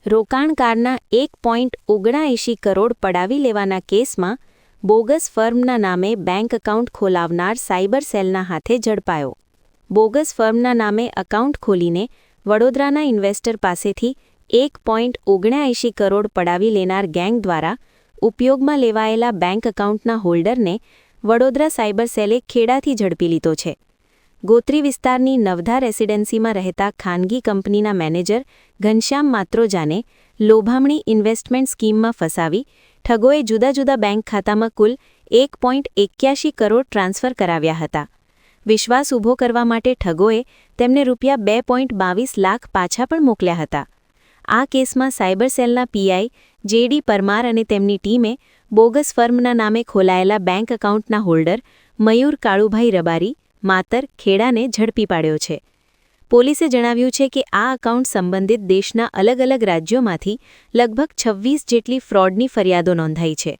રોકાણકારના 1.79 કરોડ પડાવી લેવાના કેસમાં બોગસ ફર્મના નામે બેંક એકાઉન્ટ ખોલાવનાર સાયબર સેલના હાથે ઝડપાયો. બોગસ ફર્મના નામે એકાઉન્ટ ખોલીને વડોદરાના ઇન્વેસ્ટર પાસેથી 1.79 કરોડ પડાવી લેનાર ગેંગ દ્વારા ઉપયોગમાં લેવાયેલા બેંક એકાઉન્ટના હોલ્ડરને વડોદરા સાયબર સેલે ખેડાથી ઝડપી લીધો છે. ગોત્રી વિસ્તારની નવધા રેસિડેન્સીમાં રહેતા ખાનગી કંપનીના મેનેજર ઘનશ્યામ માત્રોજાને લોભામણી ઇન્વેસ્ટમેન્ટ સ્કીમમાં ફસાવી ઠગોએ જુદા જુદા બેંક ખાતામાં કુલ 1.81 કરોડ ટ્રાન્સફર કરાવ્યા હતા. વિશ્વાસ ઊભો કરવા માટે ઠગોએ તેમને રૂપિયા 2.22 લાખ પાછા પણ મોકલ્યા હતા. આ કેસમાં સાયબર સેલના પીઆઈ જેડી પરમાર અને તેમની ટીમે બોગસ ફર્મના નામે ખોલાયેલા બેંક એકાઉન્ટના હોલ્ડર મયુર કાળુભાઈ રબારી માતર ખેડાને ઝડપી પાડ્યો છે. પોલીસે જણાવ્યું છે કે આ એકાઉન્ટ સંબંધિત દેશના અલગ અલગ રાજ્યોમાંથી લગભગ 26 જેટલી ફ્રોડની ફરિયાદો નોંધાઈ છે.